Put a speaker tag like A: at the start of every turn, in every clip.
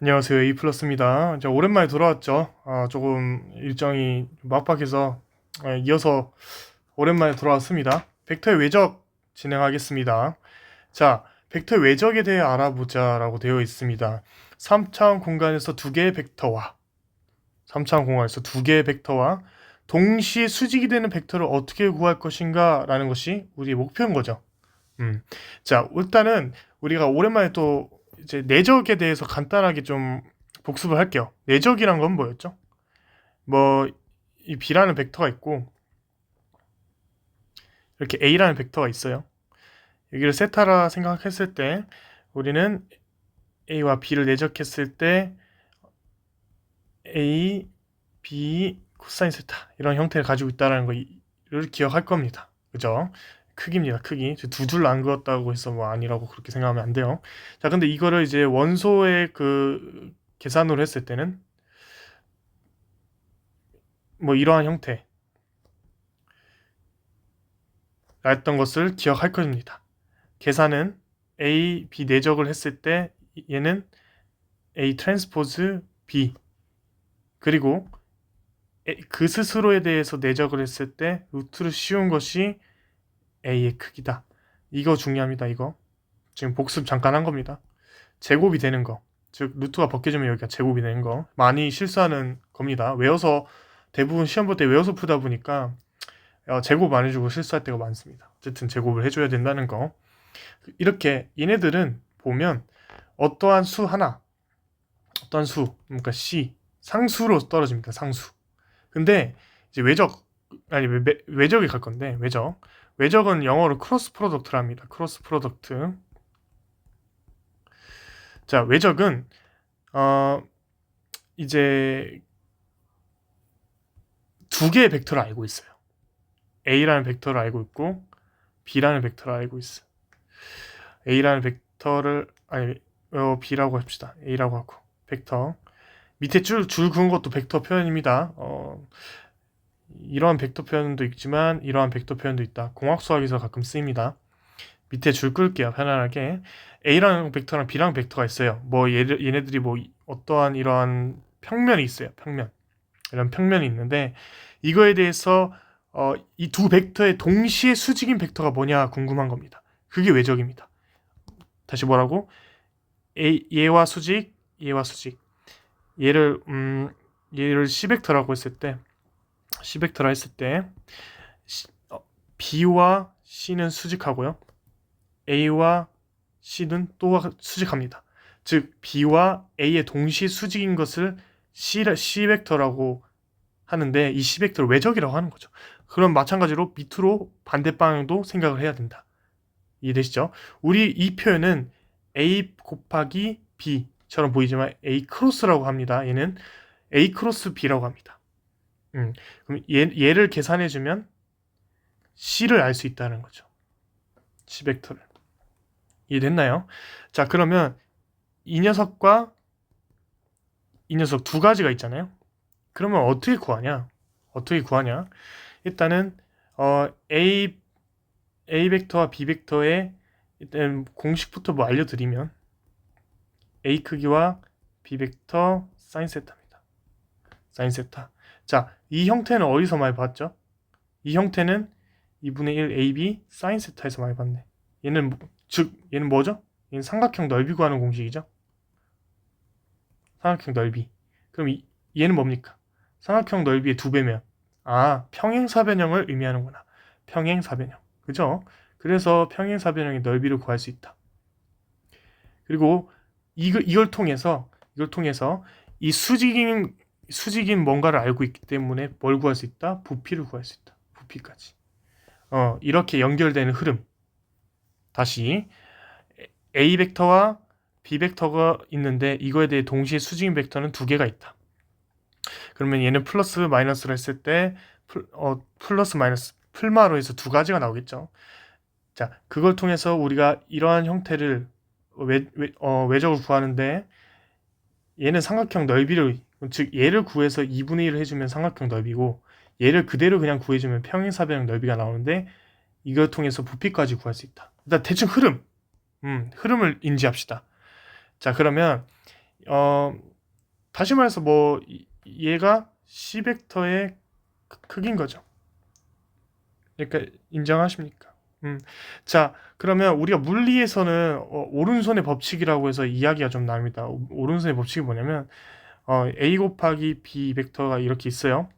A: 안녕하세요. A+입니다. 이제 오랜만에 돌아왔죠. 조금 일정이 막박해서 이어서 오랜만에 돌아왔습니다. 벡터의 외적 진행하겠습니다. 자, 벡터의 외적에 대해 알아보자라고 되어 있습니다. 3차원 공간에서 두 개의 벡터와 3차원 공간에서 두 개의 벡터와 동시에 수직이 되는 벡터를 어떻게 구할 것인가 라는 것이 우리의 목표인 거죠. 자, 일단은 우리가 오랜만에 또 이제 내적에 대해서 간단하게 좀 복습을 할게요. 내적이란 건 뭐였죠? 뭐, 이 B라는 벡터가 있고, 이렇게 A라는 벡터가 있어요. 여기를 세타라 생각했을 때, 우리는 A와 B를 내적했을 때, A, B, 코사인 세타, 이런 형태를 가지고 있다는 거를 기억할 겁니다. 그죠? 크기입니다. 크기. 두 줄 안 그었다고 해서 뭐 아니라고 그렇게 생각하면 안 돼요. 자, 근데 이거를 이제 원소의 그 계산으로 했을 때는 뭐 이러한 형태 였던 것을 기억할 것입니다. 계산은 A, B 내적을 했을 때 얘는 A 트랜스포즈 B 그리고 그 스스로에 대해서 내적을 했을 때 루트를 씌운 것이 A의 크기다. 이거 중요합니다. 이거 지금 복습 잠깐 한 겁니다. 제곱이 되는 거, 즉 루트가 벗겨지면 여기가 제곱이 되는 거 많이 실수하는 겁니다. 외워서 대부분 시험 볼 때 외워서 풀다 보니까 제곱 안 해주고 실수할 때가 많습니다. 어쨌든 제곱을 해줘야 된다는 거. 이렇게 얘네들은 보면 어떠한 수 하나, 어떠한 수, 그러니까 C 상수로 떨어집니다. 상수. 근데 이제 외적이 갈 건데 외적은 영어로 크로스 프로덕트랍니다. 크로스 프로덕트. 자, 외적은 어 이제 두 개의 벡터를 알고 있어요. A라는 벡터를 알고 있고 B라는 벡터를 알고 있어. A라는 벡터를 B라고 합시다. A라고 하고 벡터 밑에 줄 그은 것도 벡터 표현입니다. 이러한 벡터 표현도 있지만 이러한 벡터 표현도 있다. 공학 수학에서 가끔 쓰입니다. 밑에 줄 끌게요. 편안하게. A라는 벡터랑 B라는 벡터가 있어요. 뭐 얘네들이 뭐 어떠한 이러한 평면이 있어요. 이런 평면이 있는데 이거에 대해서 이 두 벡터의 동시에 수직인 벡터가 뭐냐 궁금한 겁니다. 그게 외적입니다. 다시 뭐라고? 얘와 수직, 얘와 수직. 얘를 C벡터라고 했을 때 C벡터라 했을 때 B와 C는 수직하고요. A와 C는 또 수직합니다. 즉 B와 A의 동시 수직인 것을 C벡터라고 하는데 이 C벡터를 외적이라고 하는 거죠. 그럼 마찬가지로 밑으로 반대 방향도 생각을 해야 된다. 이해되시죠? 우리 이 표현은 A 곱하기 B처럼 보이지만 A 크로스라고 합니다. 얘는 A 크로스 B라고 합니다. 그럼 얘를 계산해주면 C를 알 수 있다는 거죠. C 벡터를. 이해됐나요? 자, 그러면 이 녀석과 이 녀석 두 가지가 있잖아요. 그러면 어떻게 구하냐? 일단은 A 벡터와 B 벡터의 일단 공식부터 뭐 알려드리면 A 크기와 B 벡터 사인 세타입니다. 사인 세타. 자, 이 형태는 어디서 많이 봤죠? 이 형태는 2분의 1 AB 사인 세타에서 많이 봤네. 얘는 뭐죠? 얘는 삼각형 넓이 구하는 공식이죠. 삼각형 넓이. 그럼 얘는 뭡니까? 삼각형 넓이의 2배면 평행사변형을 의미하는구나. 평행사변형. 그죠? 그래서 평행사변형의 넓이를 구할 수 있다. 그리고 이걸 통해서 이 수직인 뭔가를 알고 있기 때문에 뭘 구할 수 있다? 부피를 구할 수 있다. 부피까지. 이렇게 연결되는 흐름. 다시 A 벡터와 B 벡터가 있는데 이거에 대해 동시에 수직인 벡터는 두 개가 있다. 그러면 얘는 플러스 마이너스를 했을 때 플러스 마이너스 풀마로 해서 두 가지가 나오겠죠. 자, 그걸 통해서 우리가 이러한 형태를 외적을 구하는데 얘는 삼각형 넓이를 즉 얘를 구해서 2분의 1을 해주면 삼각형 넓이고 얘를 그대로 그냥 구해주면 평행사변형 넓이가 나오는데 이걸 통해서 부피까지 구할 수 있다. 일단 대충 흐름을 인지합시다. 자, 그러면 다시 말해서 얘가 C 벡터의 크기인 거죠. 그러니까 인정하십니까? 자, 그러면 우리가 물리에서는 오른손의 법칙이라고 해서 이야기가 좀 나옵니다. 오른손의 법칙이 뭐냐면 A 곱하기 B 벡터가 이렇게 있어요.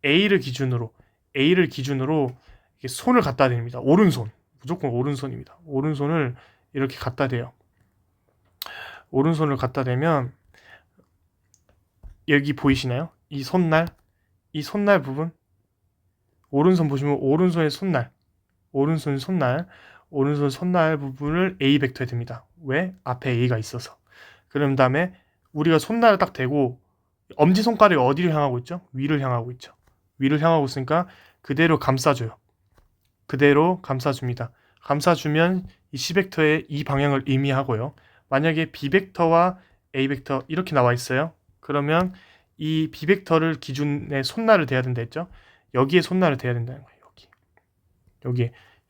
A: A를 기준으로 이렇게 손을 갖다 댑니다. 오른손. 무조건 오른손입니다. 오른손을 이렇게 갖다 대요. 오른손을 갖다 대면 여기 보이시나요? 이 손날 부분, 오른손 보시면 오른손 손날 부분을 A 벡터에 듭니다. 왜? 앞에 A가 있어서. 그런 다음에 우리가 손날을 딱 대고 엄지손가락이 어디를 향하고 있죠? 위를 향하고 있죠. 위를 향하고 있으니까 그대로 감싸줘요. 그대로 감싸줍니다. 감싸주면 이 C 벡터의 이 방향을 의미하고요. 만약에 B 벡터와 A 벡터 이렇게 나와 있어요. 그러면 이 B 벡터를 기준에 손날을 대야 된다 했죠. 여기에 손날을 대야 된다는 거예요.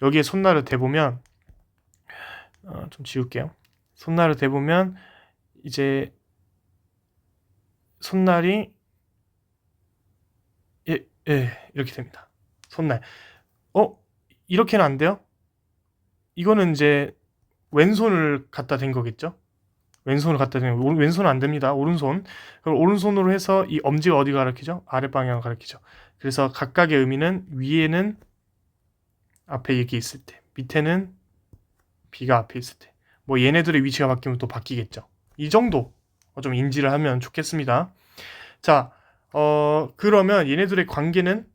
A: 여기에 손날을 대보면 좀 지울게요. 손날을 대보면 이제 손날이 이렇게 됩니다. 손날. 이렇게는 안 돼요? 이거는 이제 왼손을 갖다 댄 거겠죠? 왼손을 갖다 대면 왼손은 안 됩니다. 오른손. 그럼 오른손으로 해서 이 엄지가 어디 가리키죠? 아랫 방향을 가리키죠. 그래서 각각의 의미는 위에는 앞에 이렇게 있을 때, 밑에는 B가 앞에 있을 때. 얘네들의 위치가 바뀌면 또 바뀌겠죠. 이 정도 좀 인지를 하면 좋겠습니다. 자, 그러면 얘네들의 관계는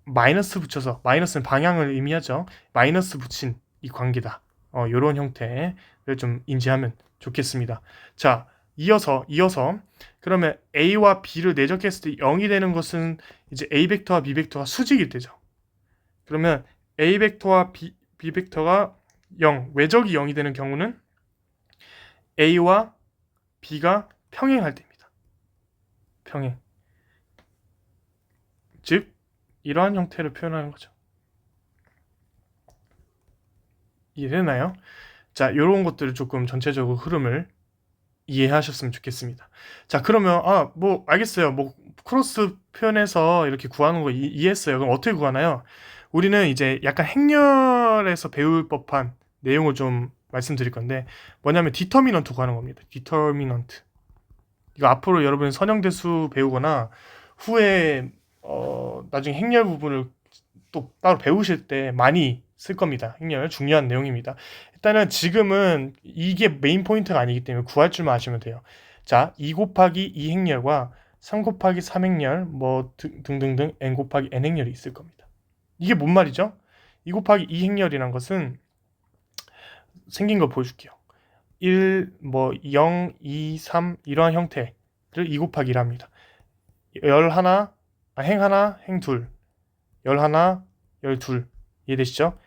A: 마이너스 붙여서, 마이너스는 방향을 의미하죠. 마이너스 붙인 이 관계다. 요런 형태를 좀 인지하면 좋겠습니다. 자, 이어서 그러면 A와 B를 내적했을 때 0이 되는 것은 이제 A 벡터와 B 벡터가 수직일 때죠. 그러면 A 벡터와 B 벡터가 0, 외적이 0이 되는 경우는 A와 B가 평행할 때입니다. 평행. 즉 이러한 형태를 표현하는 거죠. 이해되나요? 자, 이런 것들을 조금 전체적으로 흐름을 이해하셨으면 좋겠습니다. 자, 그러면 알겠어요. 크로스 표현해서 이렇게 구하는 거 이해했어요. 그럼 어떻게 구하나요? 우리는 이제 약간 행렬에서 배울 법한 내용을 좀 말씀드릴 건데 뭐냐면 디터미넌트 구하는 겁니다. 디터미넌트. 이거 앞으로 여러분 선형대수 배우거나 후에 나중에 행렬 부분을 또 따로 배우실 때 많이 쓸 겁니다. 행렬 중요한 내용입니다. 일단은 지금은 이게 메인 포인트가 아니기 때문에 구할 줄만 아시면 돼요. 자, 2 곱하기 2 행렬과 3 곱하기 3 행렬 등등등 n 곱하기 n 행렬이 있을 겁니다. 이게 뭔 말이죠? 2 곱하기 2 행렬이란 것은 생긴 거 보여줄게요. 1, 0, 2, 3 이러한 형태를 2 곱하기 1 합니다. 행 하나, 행 둘, 열 하나, 열 둘. 이해되시죠?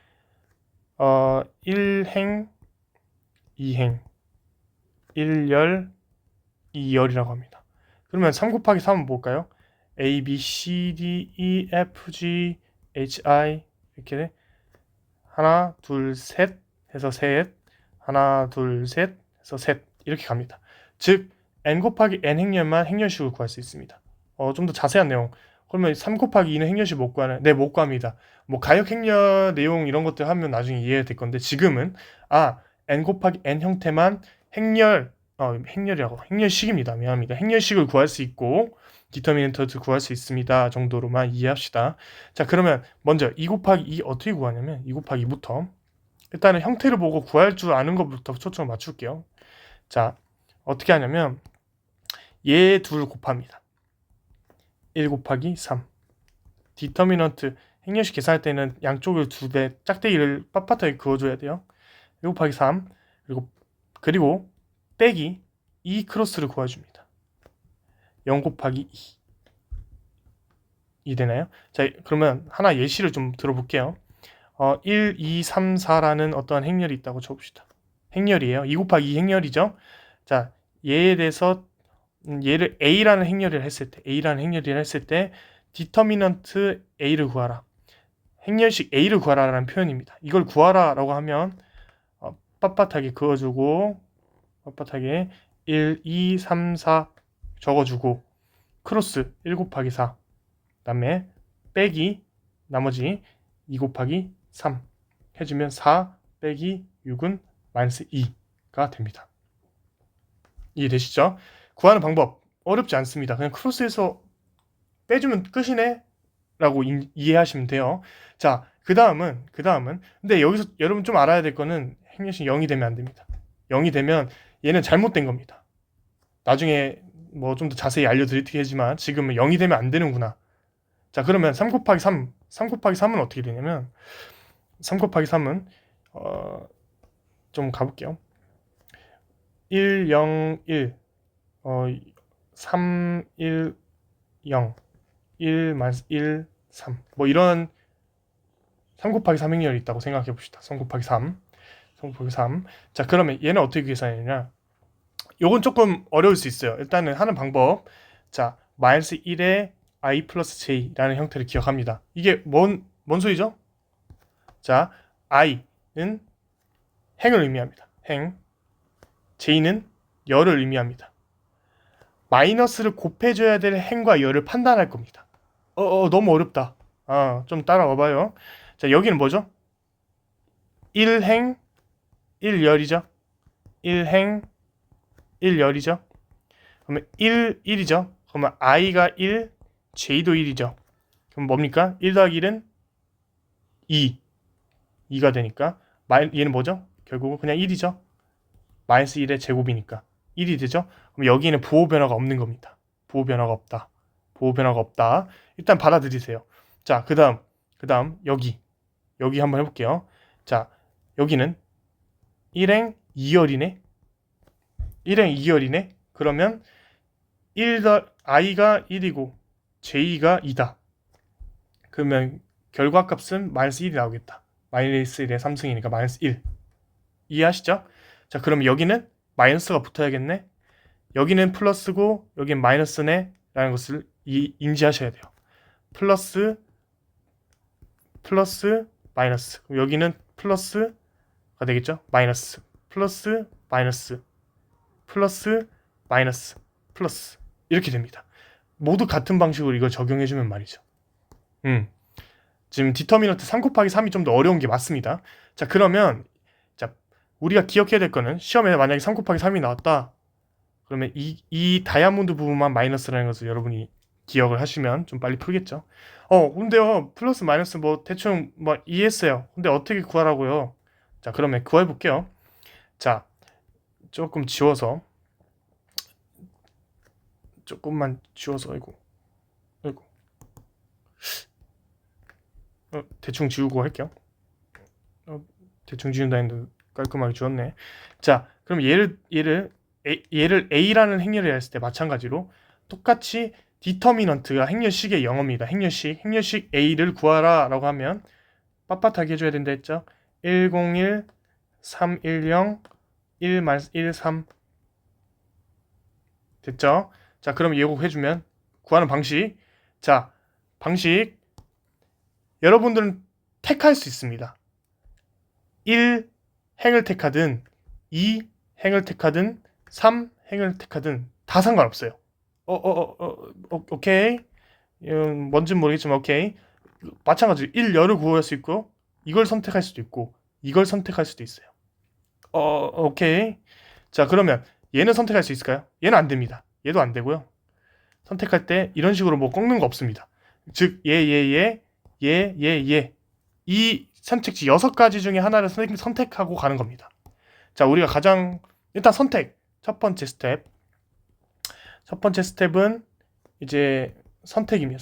A: 1행, 2행, 1열, 2열이라고 합니다. 그러면 3 곱하기 3은 뭘까요? A, B, C, D, E, F, G, H, I 이렇게 하나, 둘, 셋 해서 셋, 하나, 둘, 셋 해서 셋 이렇게 갑니다. 즉 n 곱하기 n 행렬만 행렬식을 구할 수 있습니다. 좀 더 자세한 내용. 그러면 3 곱하기 2는 행렬식 못 구하는? 네, 못 구합니다. 가역 행렬 내용 이런 것들 하면 나중에 이해될 건데 지금은 n 곱하기 n 형태만 행렬식입니다. 미안합니다. 행렬식을 구할 수 있고 디터미넌트를 구할 수 있습니다. 정도로만 이해합시다. 자, 그러면 먼저 2 곱하기 2 어떻게 구하냐면 2 곱하기 2부터 일단은 형태를 보고 구할 줄 아는 것부터 초점을 맞출게요. 자, 어떻게 하냐면 얘 둘 곱합니다. 1 곱하기 3. 디터미넌트 행렬식 계산할 때는 양쪽을 2배 짝대기를 빳빳하게 그어줘야 돼요. 1 곱하기 3 그리고 빼기 2 크로스를 구해줍니다. 0 곱하기 2 되나요? 자, 그러면 하나 예시를 좀 들어볼게요. 1, 2, 3, 4라는 어떠한 행렬이 있다고 쳐봅시다. 행렬이에요. 2 곱하기 2 행렬이죠. 자, 얘에 대해서 얘를 A라는 행렬을 했을 때 디터미넌트 A를 구하라. 행렬식 A를 구하라라는 표현입니다. 이걸 구하라라고 하면 빳빳하게 그어주고 빳빳하게 1, 2, 3, 4 적어주고 크로스 1 곱하기 4 그다음에 빼기 나머지 2 곱하기 3 해주면 4 빼기 6은 마이너스 2가 됩니다. 이해되시죠? 구하는 방법 어렵지 않습니다. 그냥 크로스에서 빼주면 끝이네 라고 이해하시면 돼요. 자, 그 다음은 근데 여기서 여러분 좀 알아야 될 거는 행렬식 0이 되면 안 됩니다. 0이 되면 얘는 잘못된 겁니다. 나중에 뭐 좀 더 자세히 알려드리겠지만 지금은 0이 되면 안 되는구나. 자, 그러면 3 곱하기 3은 어떻게 되냐면 3 곱하기 3은 좀 가볼게요. 1, 0, 1 3, 1, 0 1, 1, 3 뭐 이런 3 곱하기 3 행렬이 있다고 생각해 봅시다. 3 곱하기 3 자, 그러면 얘는 어떻게 계산하느냐, 요건 조금 어려울 수 있어요. 일단은 하는 방법, 자, 마이너스 1에 i 플러스 j라는 형태를 기억합니다. 이게 뭔 소리죠? 자, i는 행을 의미합니다. 행. j는 열을 의미합니다. 마이너스를 곱해줘야 될 행과 열을 판단할 겁니다. 너무 어렵다. 좀 따라와 봐요. 자, 여기는 뭐죠? 1행 1열이죠. 1행 1열이죠. 그러면 1이죠. 그러면 i가 1, j도 1이죠. 그럼 뭡니까? 1 더하기 1은 2가 되니까 얘는 뭐죠? 결국은 그냥 1이죠. 마이너스 1의 제곱이니까 1이 되죠. 그럼 여기는 부호 변화가 없는 겁니다. 부호 변화가 없다. 일단 받아들이세요. 자, 그 다음 여기 한번 해볼게요. 자, 여기는 1행 2열이네. 1행 2열이네. 그러면 i가 1이고 j가 2다. 그러면 결과값은 마이너스 1이 나오겠다. 마이너스 1의 3승이니까 마이너스 1. 이해하시죠? 자, 그럼 여기는 마이너스가 붙어야겠네. 여기는 플러스고 여기는 마이너스네 라는 것을 인지하셔야 돼요. 플러스 마이너스. 그럼 여기는 플러스가 되겠죠? 마이너스 플러스 마이너스 플러스 이렇게 됩니다. 모두 같은 방식으로 이걸 적용해주면 말이죠. 지금 디터미넌트 3 곱하기 3이 좀 더 어려운 게 맞습니다. 자, 그러면 자, 우리가 기억해야 될 거는 시험에 만약에 3 곱하기 3이 나왔다. 그러면 이 다이아몬드 부분만 마이너스라는 것을 여러분이 기억을 하시면 좀 빨리 풀겠죠. 근데요, 플러스 마이너스 뭐 대충 뭐 이해했어요. 근데 어떻게 구하라고요? 자, 그러면 구해 볼게요. 자, 조금 지워서 조금만 지워서 아이고 대충 지우고 할게요. 대충 지운다 했는데 깔끔하게 지웠네. 자, 그럼 얘를 A라는 행렬을 했을 때 마찬가지로 똑같이 디터미넌트가 행렬식의 영어입니다. 행렬식 A를 구하라 라고 하면 빳빳하게 해줘야 된다 했죠. 101, 310, 1-13 됐죠? 자, 그럼 예고해주면 구하는 방식. 자, 방식 여러분들은 택할 수 있습니다. 1 행을 택하든 2 행을 택하든 3 행을 택하든 다 상관없어요. 오케이. 뭔진 모르겠지만 오케이. 마찬가지로 1열을 구할 수 있고 이걸 선택할 수도 있고 이걸 선택할 수도 있어요. 오케이. 자, 그러면 얘는 선택할 수 있을까요? 얘는 안 됩니다. 얘도 안 되고요. 선택할 때 이런 식으로 뭐 꺾는 거 없습니다. 즉 얘 이 선택지 6가지 중에 하나를 선택하고 가는 겁니다. 자, 우리가 가장 일단 첫 번째 스텝은 이제 선택입니다.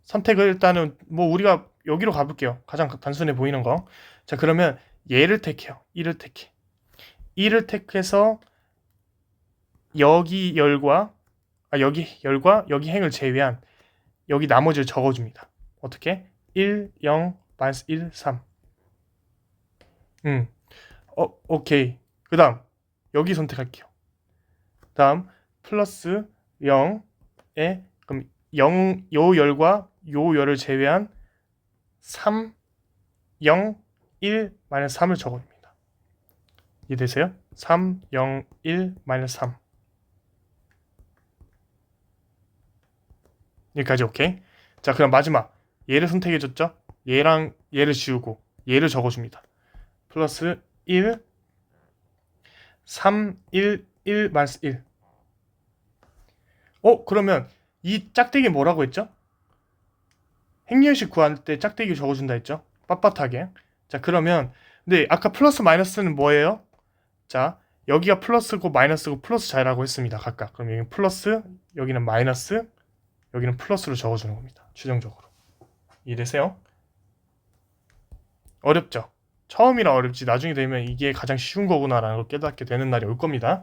A: 선택을 일단은 뭐 우리가 여기로 가볼게요. 가장 단순해 보이는 거. 자, 그러면 얘를 택해요. 1을 택해서 여기 열과 여기 행을 제외한 여기 나머지를 적어줍니다. 어떻게? 1, 0, 마이너스 1, 3. 오케이. 그 다음 여기 선택할게요. 다음 플러스 0에 그럼 0 요 열과 요 열을 제외한 3, 0, 1, 마이너스 3을 적어줍니다. 이해되세요? 3, 0, 1, 마이너스 3. 여기까지 오케이? 자, 그럼 마지막. 얘를 선택해줬죠? 얘랑 얘를 지우고 얘를 적어줍니다. 플러스 1, 3, 1, 1, 마이너스 1. 그러면 이 짝대기 뭐라고 했죠? 행렬식 구할 때 짝대기 적어준다 했죠? 빳빳하게. 자, 그러면 근데 아까 플러스 마이너스는 뭐예요? 자, 여기가 플러스고 마이너스고 플러스 자리라고 했습니다. 각각. 그럼 여기는 플러스, 여기는 마이너스, 여기는 플러스로 적어주는 겁니다. 추정적으로. 이해되세요? 어렵죠? 처음이라 어렵지 나중에 되면 이게 가장 쉬운 거구나라는 걸 깨닫게 되는 날이 올 겁니다.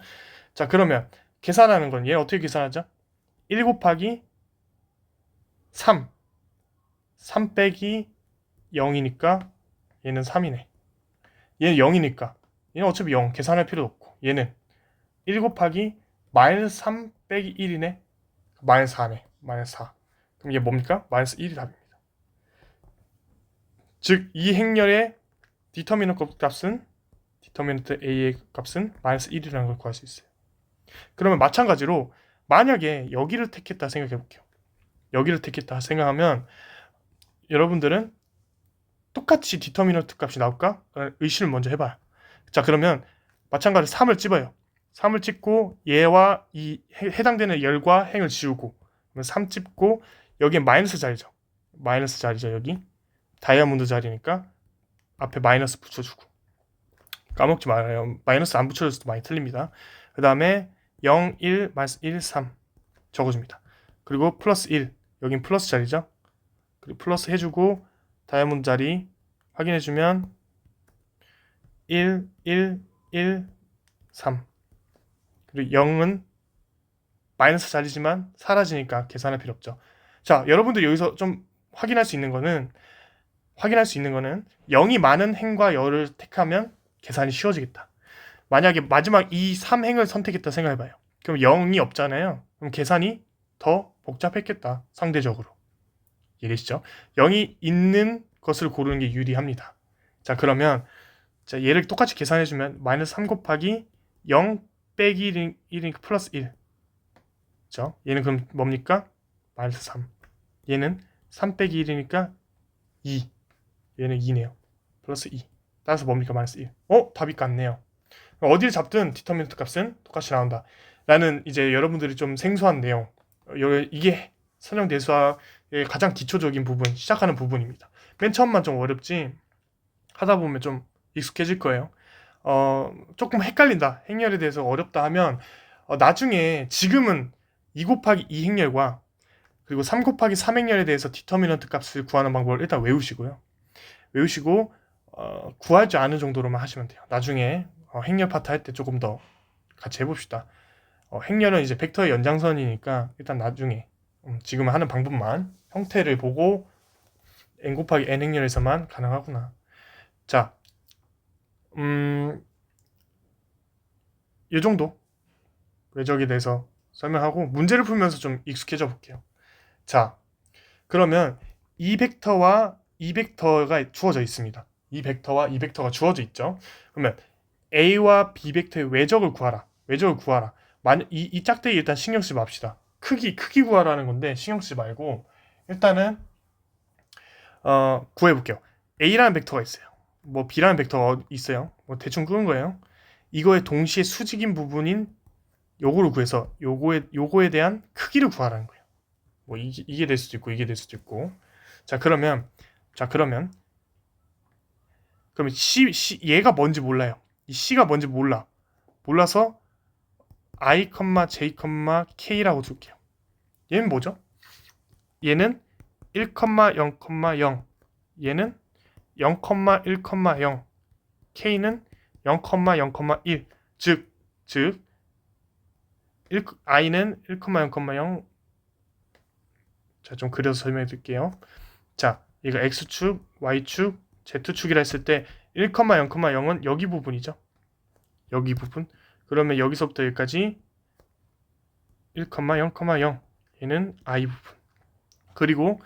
A: 자, 그러면 계산하는 건 얘 어떻게 계산하죠? 1 곱하기 3. 3 빼기 0이니까 얘는 3이네. 얘는 0이니까 얘는 어차피 0 계산할 필요 없고 얘는 1 곱하기 마이너스 3 빼기 1이네. 마이너스 4네. 마이너스 4. 그럼 얘 뭡니까? 마이너스 1이 답입니다. 즉 이 행렬의 디터미넌트 값은 디터미넌트 A의 값은 마이너스 1이라는 걸 구할 수 있어요. 그러면 마찬가지로 만약에 여기를 택했다 생각해 볼게요. 여기를 택했다 생각하면 여러분들은 똑같이 디터미넌트 값이 나올까? 의심을 먼저 해봐요. 자, 그러면 마찬가지로 3을 찝어요. 3을 찝고 얘와 이 해당되는 열과 행을 지우고 3 찝고 여기에 마이너스 자리죠. 마이너스 자리죠. 여기 다이아몬드 자리니까 앞에 마이너스 붙여주고 까먹지 말아요. 마이너스 안 붙여줬을 때 많이 틀립니다. 그 다음에 0, 1, 마이너스 1, 3 적어줍니다. 그리고 플러스 1 여긴 플러스 자리죠. 그리고 플러스 해주고 다이아몬드 자리 확인해주면 1, 1, 1, 3 그리고 0은 마이너스 자리지만 사라지니까 계산할 필요 없죠. 자, 여러분들 여기서 좀 확인할 수 있는 거는 0이 많은 행과 열을 택하면 계산이 쉬워지겠다. 만약에 마지막 이 3행을 선택했다 생각해봐요. 그럼 0이 없잖아요. 그럼 계산이 더 복잡했겠다. 상대적으로. 이해되시죠? 0이 있는 것을 고르는 게 유리합니다. 자, 그러면 자, 얘를 똑같이 계산해주면 마이너스 3 곱하기 0 빼기 1이니까 플러스 1. 그렇죠? 얘는 그럼 뭡니까? 마이너스 3. 얘는 3 빼기 1이니까 2. 얘는 2네요. 플러스 2. 따라서 뭡니까? 마이너스 1. 답이 같네요. 어디를 잡든 디터미넌트 값은 똑같이 나온다. 라는 이제 여러분들이 좀 생소한 내용. 이게 선형대수학의 가장 기초적인 부분, 시작하는 부분입니다. 맨 처음만 좀 어렵지 하다 보면 좀 익숙해질 거예요. 조금 헷갈린다. 행렬에 대해서 어렵다 하면 나중에 지금은 2 곱하기 2 행렬과 그리고 3 곱하기 3 행렬에 대해서 디터미넌트 값을 구하는 방법을 일단 외우시고요. 외우시고 구할 줄 아는 정도로만 하시면 돼요. 나중에 행렬 파트 할 때 조금 더 같이 해봅시다. 행렬은 이제 벡터의 연장선이니까 일단 나중에 지금 하는 방법만 형태를 보고 n 곱하기 n 행렬에서만 가능하구나. 자, 이 정도 외적에 대해서 설명하고 문제를 풀면서 좀 익숙해져 볼게요. 자, 그러면 이 벡터와 이 벡터가 주어져 있습니다. 이 벡터와 이 벡터가 주어져 있죠. 그러면 A와 B 벡터의 외적을 구하라. 외적을 구하라. 이 짝대기 일단 신경 쓰지 맙시다. 크기 구하라는 건데 신경 쓰지 말고 일단은 구해볼게요. A라는 벡터가 있어요. 뭐 B라는 벡터가 있어요. 뭐 대충 끄는 거예요. 이거의 동시에 수직인 부분인 요거를 구해서 요거에 대한 크기를 구하라는 거예요. 뭐 이게 될 수도 있고 이게 될 수도 있고. 그러면 얘가 뭔지 몰라요. 이 C가 뭔지 몰라서 I, J, K라고 둘게요. 얘는 뭐죠? 얘는 1, 0, 0. 얘는 0, 1, 0. K는 0, 0, 1. 즉 I는 1, 0, 0. 자, 좀 그려서 설명해 드릴게요. 자, 얘가 X축, Y축, Z축이라 했을 때 1, 0, 0은 여기 부분이죠. 여기 부분. 그러면 여기서부터 여기까지 1, 0, 0. 얘는 I 부분. 그리고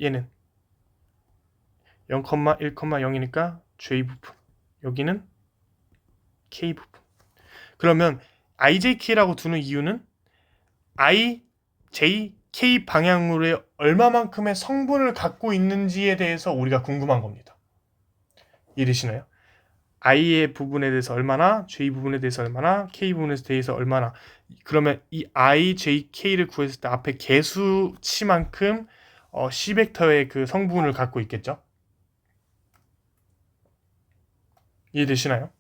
A: 얘는 0, 1, 0이니까 J 부분, 여기는 K 부분. 그러면 IJK라고 두는 이유는 I, J, K 방향으로의 얼마만큼의 성분을 갖고 있는지에 대해서 우리가 궁금한 겁니다. 이해되시나요? I의 부분에 대해서 얼마나, J 부분에 대해서 얼마나, K 부분에 대해서 얼마나. 그러면 이 I, J, K를 구했을 때 앞에 개수치만큼 C벡터의 그 성분을 갖고 있겠죠? 이해되시나요?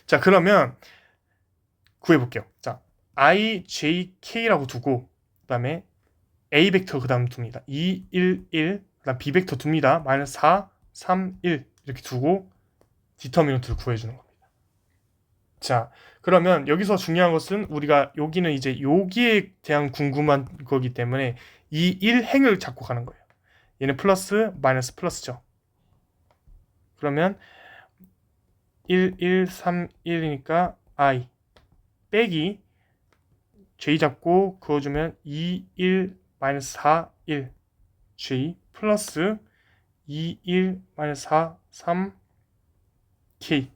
A: 자, 그러면 구해볼게요. 자, I, J, K라고 두고 그 다음에 A 벡터 그 다음 둡니다. 2, 1, 1, 그 다음 B 벡터 둡니다. 마이너스 4, 3, 1 이렇게 두고 디터미넌트를 구해주는 겁니다. 자, 그러면 여기서 중요한 것은 우리가 여기는 이제 여기에 대한 궁금한 거기 때문에 이 1행을 잡고 가는 거예요. 얘는 플러스, 마이너스, 플러스죠. 그러면 1, 1, 3, 1이니까 I 빼기 J 잡고 그어주면 2, 1, 마이너스 4, 1 J 플러스 2, 1, 마이너스 4, 3 K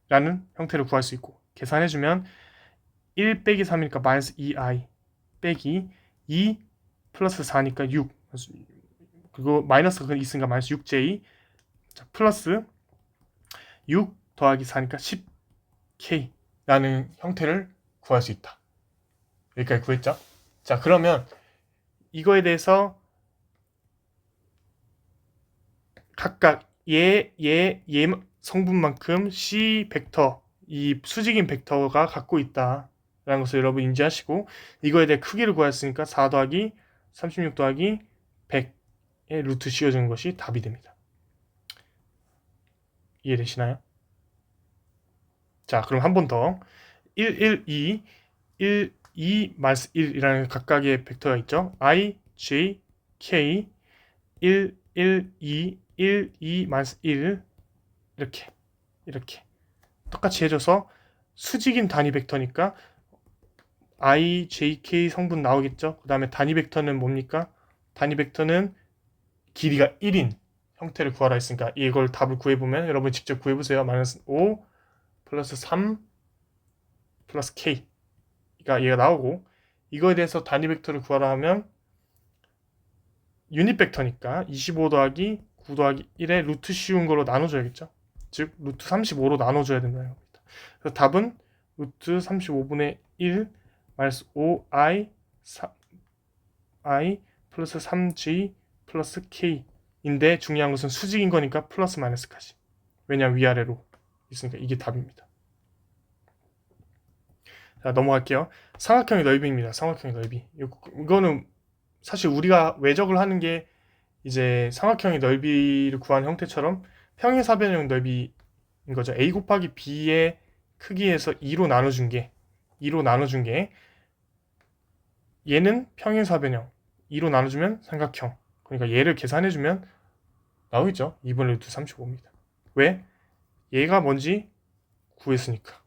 A: 라는 형태를 구할 수 있고 계산해주면 1 빼기 3이니까 마이너스 2I 빼기 2 플러스 4니까 6 그리고 마이너스가 있으니까 마이너스 6J 자, 플러스 6 더하기 4니까 10K 라는 형태를 구할 수 있다. 여기까지 구했죠? 자, 그러면 이거에 대해서 각각 얘 성분만큼 C 벡터, 이 수직인 벡터가 갖고 있다라는 것을 여러분 인지하시고 이거에 대해 크기를 구했으니까 4 더하기 36 더하기 100의 루트 씌워주는 것이 답이 됩니다. 이해되시나요? 자, 그럼 한 번 더 1, 1, 2, 1, 2, 마이너스 1이라는 각각의 벡터가 있죠. I, J, K 1, 1, 2, 1, 2, 마이너스 1 이렇게 똑같이 해줘서 수직인 단위 벡터니까 I, J, K 성분 나오겠죠. 그 다음에 단위 벡터는 뭡니까? 단위 벡터는 길이가 1인 형태를 구하라 했으니까 이걸 답을 구해보면 여러분 직접 구해보세요. 마이너스 5 플러스 3 플러스 K가 얘가 나오고 이거에 대해서 단위 벡터를 구하라 하면 유닛 벡터니까 25 더하기 9 더하기 1에 루트 씌운 걸로 나눠줘야겠죠. 즉 루트 35로 나눠줘야 된다는 겁니다. 그래서 답은 루트 35분의 1 마이너스 5i 3i 플러스 3j 플러스 k인데 중요한 것은 수직인 거니까 플러스 마이너스까지. 왜냐하면 위아래로 있으니까 이게 답입니다. 자, 넘어갈게요. 삼각형의 넓이입니다. 삼각형의 넓이. 이거는 사실 우리가 외적을 하는 게 이제 삼각형의 넓이를 구하는 형태처럼 평행사변형 넓이인 거죠. A 곱하기 B의 크기에서 2로 나눠준 게 얘는 평행사변형 2로 나눠주면 삼각형. 그러니까 얘를 계산해주면 나오겠죠. 2분의 루트 35입니다. 왜? 얘가 뭔지 구했으니까.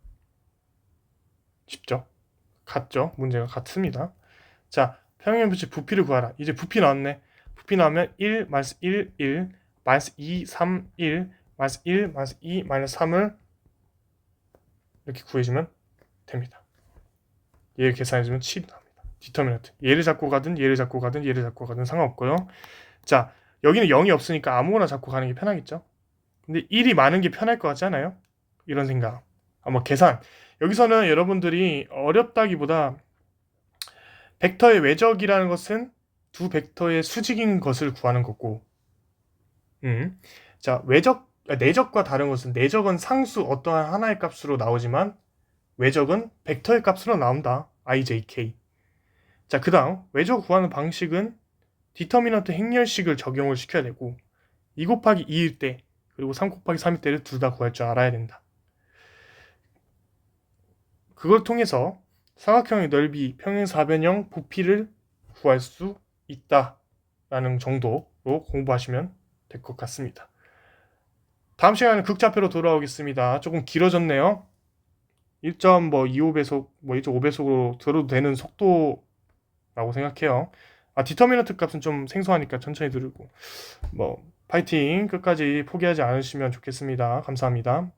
A: 쉽죠? 같죠? 문제가 같습니다. 자, 평행변치 부피를 구하라. 이제 부피 나왔네. 부피 나오면 1, 마이너스 1, 1, 마이너스 2, 3, 1, 마이너스 1, 마이너스 2, 마이너스 3을 이렇게 구해주면 됩니다. 얘를 계산해주면 7이 나옵니다. 디터미넌트. 얘를 잡고 가든 얘를 잡고 가든 얘를 잡고 가든 상관없고요. 자, 여기는 0이 없으니까 아무거나 잡고 가는 게 편하겠죠. 근데 1이 많은 게 편할 것 같지 않아요? 이런 생각. 한번 계산. 여기서는 여러분들이 어렵다기보다 벡터의 외적이라는 것은 두 벡터의 수직인 것을 구하는 거고 자, 내적과 다른 것은 내적은 상수 어떠한 하나의 값으로 나오지만 외적은 벡터의 값으로 나온다. IJK. 자, 그 다음 외적 구하는 방식은 디터미넌트 행렬식을 적용을 시켜야 되고 2 곱하기 2일 때 그리고 3 곱하기 3일 때를 둘 다 구할 줄 알아야 된다. 그걸 통해서 삼각형의 넓이, 평행사변형 부피를 구할 수 있다라는 정도로 공부하시면 될 것 같습니다. 다음 시간에는 극좌표로 돌아오겠습니다. 조금 길어졌네요. 1.25배속, 1.5배속으로 들어도 되는 속도라고 생각해요. 디터미넌트 값은 좀 생소하니까 천천히 들고 파이팅! 끝까지 포기하지 않으시면 좋겠습니다. 감사합니다.